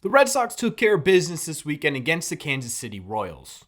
The Red Sox took care of business this weekend against the Kansas City Royals.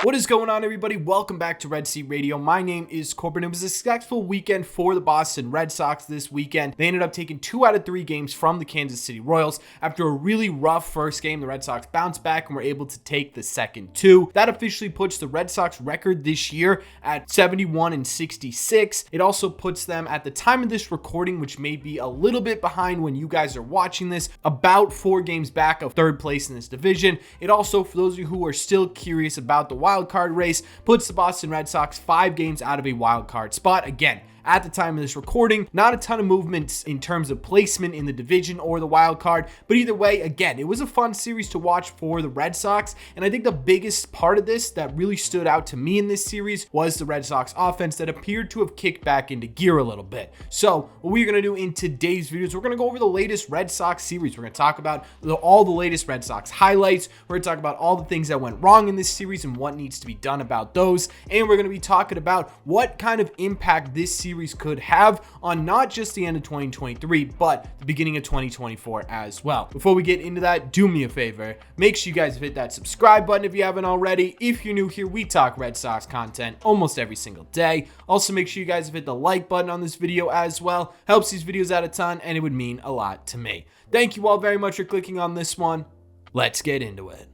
What is going on, everybody? Welcome back to Red Seat Radio. My name is Corbin. It was a successful weekend for the Boston Red Sox this weekend. They ended up taking 2 out of 3 games from the Kansas City Royals. After a really rough first game, the Red Sox bounced back and were able to take the second 2. That officially puts the Red Sox record this year at 71-66. It also puts them, at the time of this recording, which may be a little bit behind when you guys are watching this, about 4 games back of third place in this division. It also, for those of you who are still curious about the wild card race, puts the Boston Red Sox 5 games out of a wild card spot. Again, at the time of this recording, not a ton of movements in terms of placement in the division or the wild card, but either way, again, it was a fun series to watch for the Red Sox, and I think the biggest part of this that really stood out to me in this series was the Red Sox offense that appeared to have kicked back into gear a little bit. So what we're going to do in today's video is we're going to go over the latest Red Sox series. We're going to talk about all the latest Red Sox highlights. We're going to talk about all the things that went wrong in this series and what needs to be done about those, and we're going to be talking about what kind of impact this series could have on not just the end of 2023, but the beginning of 2024 as well. Before we get into that, do me a favor. Make sure you guys hit that subscribe button if you haven't already. If you're new here, we talk Red Sox content almost every single day. Also, make sure you guys hit the like button on this video as well. Helps these videos out a ton, and it would mean a lot to me. Thank you all very much for clicking on this one. Let's get into it.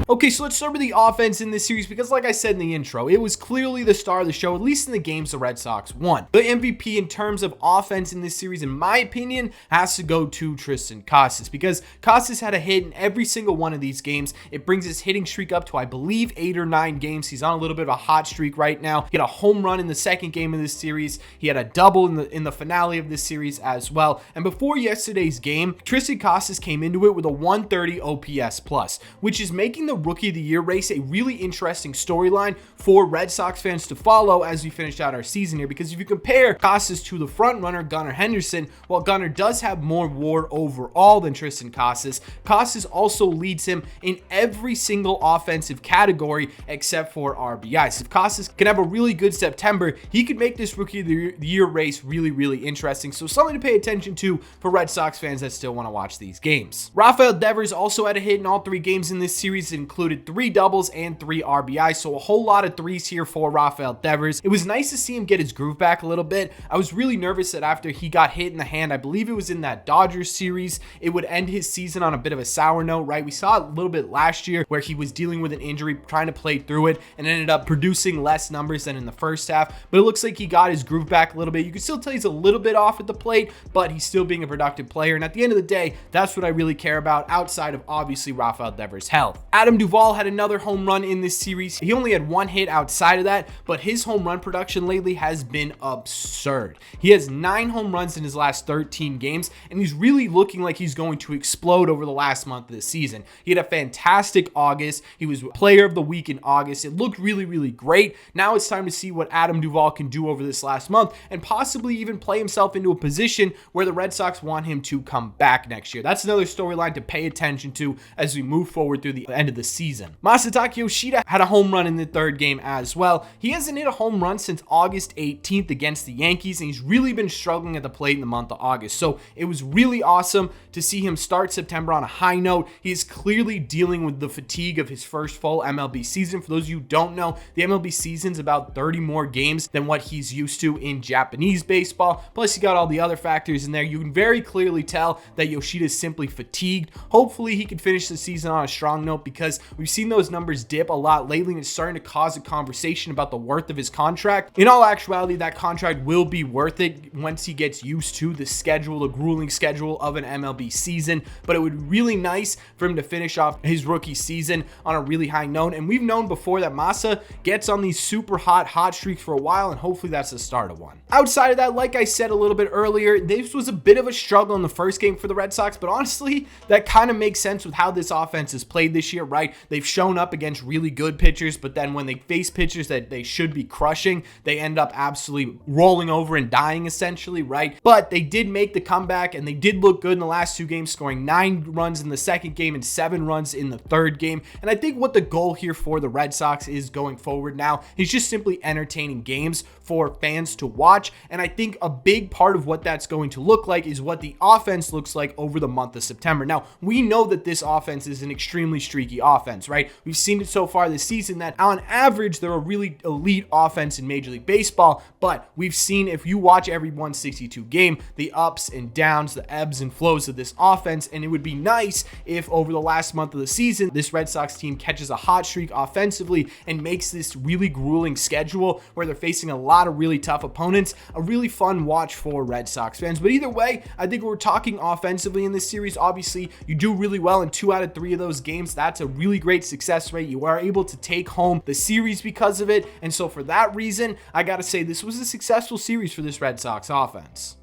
Okay, so let's start with the offense in this series because, like I said in the intro, it was clearly the star of the show, at least in the games the Red Sox won. The MVP in terms of offense in this series, in my opinion, has to go to Triston Casas because Casas had a hit in every single one of these games. It brings his hitting streak up to, I believe, 8 or 9 games. He's on a little bit of a hot streak right now. He had a home run in the second game of this series. He had a double in the finale of this series as well. And before yesterday's game, Triston Casas came into it with a 130 OPS plus, which is making the Rookie of the Year race a really interesting storyline for Red Sox fans to follow as we finish out our season here, because if you compare Casas to the front runner Gunnar Henderson, while Gunnar does have more WAR overall than Triston Casas, Casas also leads him in every single offensive category except for RBIs. If Casas can have a really good September, he could make this Rookie of the Year race really, really interesting. So something to pay attention to for Red Sox fans that still want to watch these games. Rafael Devers also had a hit in all 3 games in this series, included 3 doubles and 3 RBIs, so a whole lot of threes here for Rafael Devers. It was nice to see him get his groove back a little bit. I was really nervous that after he got hit in the hand, I believe it was in that Dodgers series, it would end his season on a bit of a sour note, right? We saw it a little bit last year where he was dealing with an injury, trying to play through it, and ended up producing less numbers than in the first half, but it looks like he got his groove back a little bit. You can still tell he's a little bit off at the plate, but he's still being a productive player, and at the end of the day, that's what I really care about outside of obviously Rafael Devers' health. Adam Duvall had another home run in this series. He only had 1 hit outside of that, but his home run production lately has been absurd. He has 9 home runs in his last 13 games, and he's really looking like he's going to explode over the last month of the season. He had a fantastic August. He was player of the week in August. It looked really, really great. Now it's time to see what Adam Duvall can do over this last month and possibly even play himself into a position where the Red Sox want him to come back next year. That's another storyline to pay attention to as we move forward through the end of the season. Masataka Yoshida had a home run in the 3rd game as well. He hasn't hit a home run since August 18th against the Yankees, and he's really been struggling at the plate in the month of August. So it was really awesome to see him start September on a high note. He is clearly dealing with the fatigue of his first full MLB season. For those of you who don't know, the MLB season's about 30 more games than what he's used to in Japanese baseball. Plus, you got all the other factors in there. You can very clearly tell that Yoshida is simply fatigued. Hopefully, he can finish the season on a strong note because we've seen those numbers dip a lot lately, and it's starting to cause a conversation about the worth of his contract. In all actuality, that contract will be worth it once he gets used to the schedule, the grueling schedule of an MLB season, but it would be really nice for him to finish off his rookie season on a really high note. And we've known before that Masa gets on these super hot streaks for a while, and hopefully that's the start of one. Outside of that, like I said a little bit earlier, this was a bit of a struggle in the first game for the Red Sox, but honestly, that kind of makes sense with how this offense is played this year, right? They've shown up against really good pitchers, but then when they face pitchers that they should be crushing, they end up absolutely rolling over and dying essentially, right? But they did make the comeback, and they did look good in the last 2 games, scoring 9 runs in the second game and 7 runs in the third game. And I think what the goal here for the Red Sox is going forward now is just simply entertaining games for fans to watch. And I think a big part of what that's going to look like is what the offense looks like over the month of September. Now, we know that this offense is an extremely streaky offense, right? We've seen it so far this season that on average, they're a really elite offense in Major League Baseball, but we've seen, if you watch every 162 game, the ups and downs, the ebbs and flows of this offense, and it would be nice if over the last month of the season, this Red Sox team catches a hot streak offensively and makes this really grueling schedule where they're facing a lot of really tough opponents, a really fun watch for Red Sox fans. But either way, I think we're talking offensively in this series. Obviously, you do really well in 2 out of 3 of those games. That's a really great success rate. You are able to take home the series because of it. And so for that reason, I got to say this was a successful series for this Red Sox offense.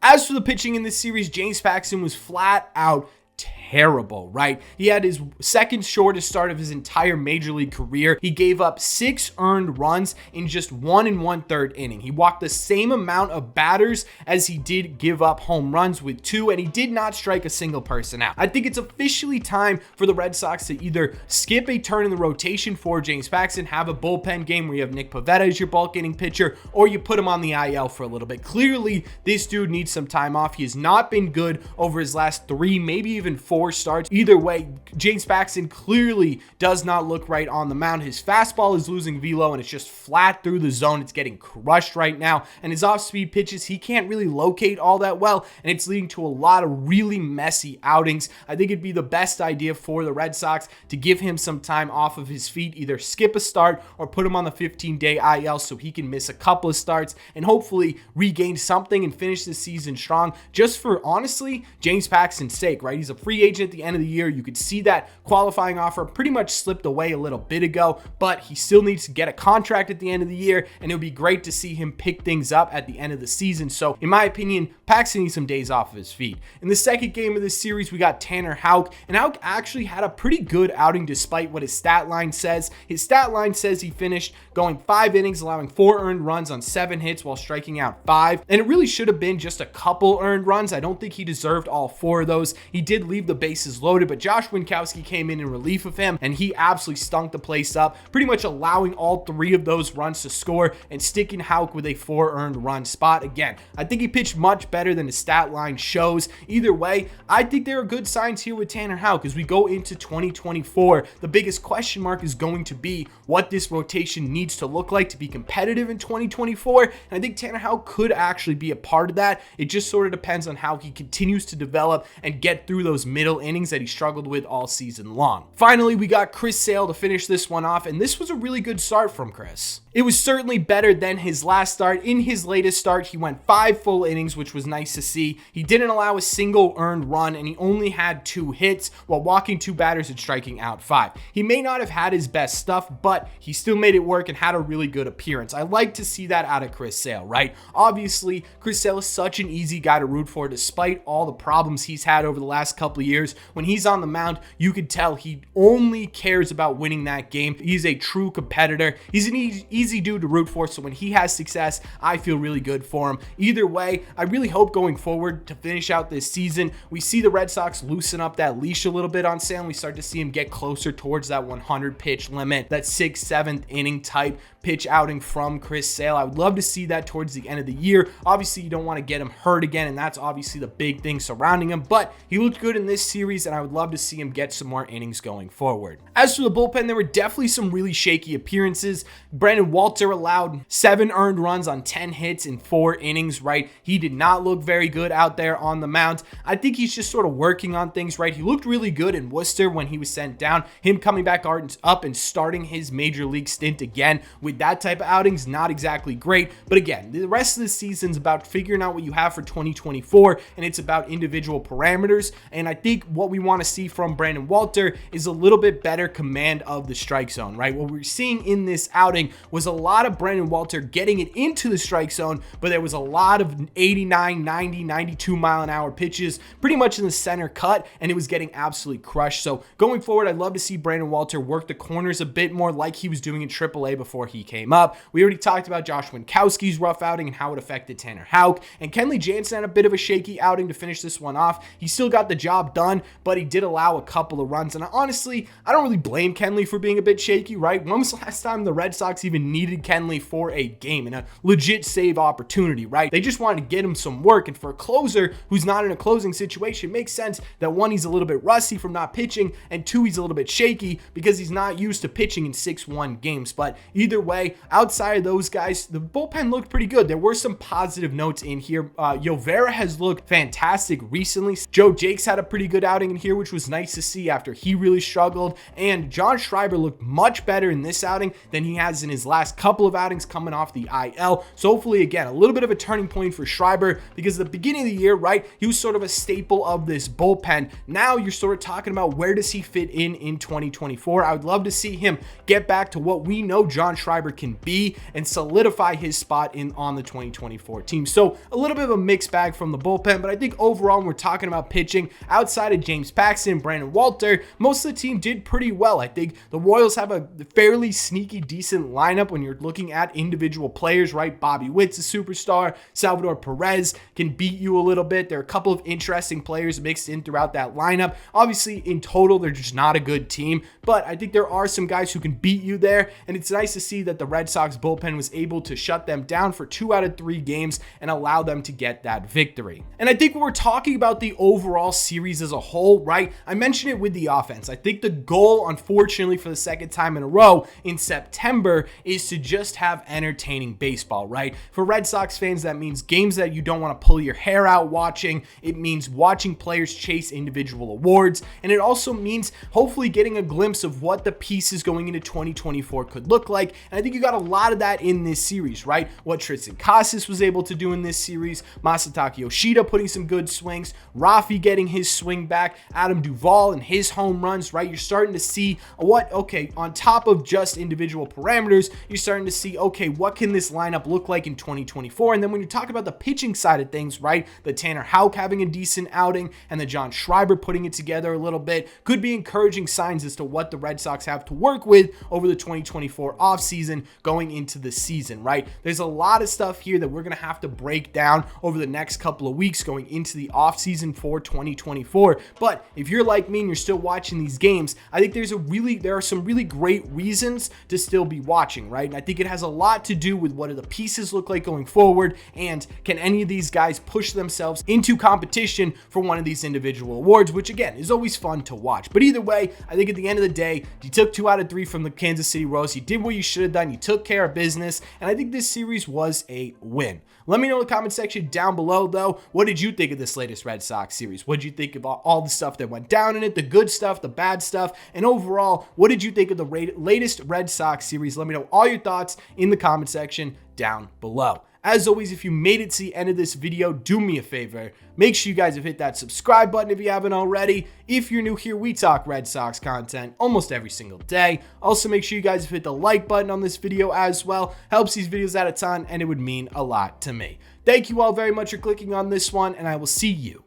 As for the pitching in this series, James Paxton was flat out terrible, right? He had his second shortest start of his entire major league career. He gave up 6 earned runs in just 1 1/3 inning. He walked the same amount of batters as he did give up home runs with 2, and he did not strike a single person out. I think it's officially time for the Red Sox to either skip a turn in the rotation for James Paxton, have a bullpen game where you have Nick Pivetta as your bulk inning pitcher, or you put him on the IL for a little bit. Clearly, this dude needs some time off. He has not been good over his last 3, maybe even 4 starts. Either way, James Paxton clearly does not look right on the mound. His fastball is losing velo and it's just flat through the zone. It's getting crushed right now. And his off-speed pitches, he can't really locate all that well, and it's leading to a lot of really messy outings. I think it'd be the best idea for the Red Sox to give him some time off of his feet, either skip a start or put him on the 15-day IL so he can miss a couple of starts and hopefully regain something and finish the season strong, just for, honestly, James Paxton's sake, right? He's a free agent at the end of the year. You could see that qualifying offer pretty much slipped away a little bit ago, but he still needs to get a contract at the end of the year, and it would be great to see him pick things up at the end of the season. So in my opinion, Paxton needs some days off of his feet. In the second game of this series, we got Tanner Houck, and Houck actually had a pretty good outing despite what his stat line says. His stat line says he finished going 5 innings, allowing 4 earned runs on 7 hits while striking out 5, and it really should have been just a couple earned runs. I don't think he deserved all 4 of those. He did leave the bases loaded, but Josh Winkowski came in relief of him, and he absolutely stunk the place up, pretty much allowing all 3 of those runs to score and sticking Houck with a 4 earned run spot. Again, I think he pitched much better than his stat line shows. Either way, I think there are good signs here with Tanner Houck as we go into 2024. The biggest question mark is going to be what this rotation needs to look like to be competitive in 2024, and I think Tanner Houck could actually be a part of that. It just sort of depends on how he continues to develop and get through those middle innings that he struggled with all season long. Finally, we got Chris Sale to finish this one off, and this was a really good start from Chris. It was certainly better than his last start. In his latest start, he went 5 full innings, which was nice to see. He didn't allow a single earned run, and he only had 2 hits while walking 2 batters and striking out 5. He may not have had his best stuff, but he still made it work and had a really good appearance. I like to see that out of Chris Sale, right? Obviously, Chris Sale is such an easy guy to root for despite all the problems he's had over the last couple of years. When he's on the mound, you could tell he only cares about winning that game. He's a true competitor. He's an easy dude to root for, so when he has success, I feel really good for him. Either way, I really hope going forward to finish out this season, we see the Red Sox loosen up that leash a little bit on Sale, and we start to see him get closer towards that 100 pitch limit, that 6th, 7th inning type pitch outing from Chris Sale. I would love to see that towards the end of the year. Obviously, you don't want to get him hurt again, and that's obviously the big thing surrounding him, but he looked good in this series, and I would love to see him get some more innings going forward. As for the bullpen, there were definitely some really shaky appearances. Brandon Walter allowed 7 earned runs on 10 hits in 4 innings, right? He did not look very good out there on the mound. I think he's just sort of working on things, right? He looked really good in Worcester when he was sent down. Him coming back up and starting his major league stint again with that type of outings, not exactly great. But again, the rest of the season's about figuring out what you have for 2024, and it's about individual parameters. And I think what we want to see from Brandon Walter is a little bit better command of the strike zone, right? What we're seeing in this outing was a lot of Brandon Walter getting it into the strike zone, but there was a lot of 89, 90, 92 mile an hour pitches pretty much in the center cut, and it was getting absolutely crushed. So going forward, I'd love to see Brandon Walter work the corners a bit more like he was doing in AAA before he he came up. We already talked about Josh Winkowski's rough outing and how it affected Tanner Houck. And Kenley Jansen had a bit of a shaky outing to finish this one off. He still got the job done, but he did allow a couple of runs. And honestly, I don't really blame Kenley for being a bit shaky, right? When was the last time the Red Sox even needed Kenley for a game and a legit save opportunity, right? They just wanted to get him some work. And for a closer who's not in a closing situation, it makes sense that one, he's a little bit rusty from not pitching, and two, he's a little bit shaky because he's not used to pitching in 6-1 games. But either way, outside of those guys, the bullpen looked pretty good. There were some positive notes in here. Yovera has looked fantastic recently. Joe Jakes had a pretty good outing in here, which was nice to see after he really struggled. And John Schreiber looked much better in this outing than he has in his last couple of outings coming off the IL. So hopefully, again, a little bit of a turning point for Schreiber, because at the beginning of the year, right, he was sort of a staple of this bullpen. Now you're sort of talking about where does he fit in 2024. I would love to see him get back to what we know John Schreiber can be and solidify his spot on the 2024 team. So a little bit of a mixed bag from the bullpen, but I think overall, when we're talking about pitching, outside of James Paxton and Brandon Walter, most of the team did pretty well. I think the Royals have a fairly sneaky, decent lineup when you're looking at individual players, right? Bobby Witt's a superstar. Salvador Perez can beat you a little bit. There are a couple of interesting players mixed in throughout that lineup. Obviously, in total, they're just not a good team, but I think there are some guys who can beat you there, and it's nice to see that the Red Sox bullpen was able to shut them down for 2 out of 3 games and allow them to get that victory. And I think when we're talking about the overall series as a whole, right, I mentioned it with the offense. I think the goal, unfortunately, for the second time in a row in September is to just have entertaining baseball, right? For Red Sox fans, that means games that you don't want to pull your hair out watching. It means watching players chase individual awards, and it also means hopefully getting a glimpse of what the pieces going into 2024 could look like. And I think you got a lot of that in this series, right? What Tristan Casas was able to do in this series, Masataka Yoshida putting some good swings, Rafi getting his swing back, Adam Duvall and his home runs, right? You're starting to see on top of just individual parameters, you're starting to see, okay, what can this lineup look like in 2024? And then when you talk about the pitching side of things, right, the Tanner Houck having a decent outing and the John Schreiber putting it together a little bit could be encouraging signs as to what the Red Sox have to work with over the 2024 offseason going into the season, right? There's a lot of stuff here that we're going to have to break down over the next couple of weeks going into the offseason for 2024. But if you're like me and you're still watching these games, I think there are some really great reasons to still be watching, right? And I think it has a lot to do with what do the pieces look like going forward, and can any of these guys push themselves into competition for one of these individual awards, which again is always fun to watch. But either way, I think at the end of the day, you took 2 out of 3 from the Kansas City Royals. You did what you should have done. You took care of business, and I think this series was a win. Let me know in the comment section down below, though, what did you think of this latest Red Sox series? What did you think about all the stuff that went down in it, the good stuff, the bad stuff, and overall, what did you think of the latest Red Sox series? Let me know all your thoughts in the comment section down below. As always, if you made it to the end of this video, do me a favor. Make sure you guys have hit that subscribe button if you haven't already. If you're new here, we talk Red Sox content almost every single day. Also, make sure you guys have hit the like button on this video as well. Helps these videos out a ton, and it would mean a lot to me. Thank you all very much for clicking on this one, and I will see you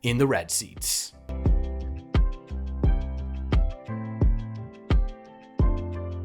in the red seats.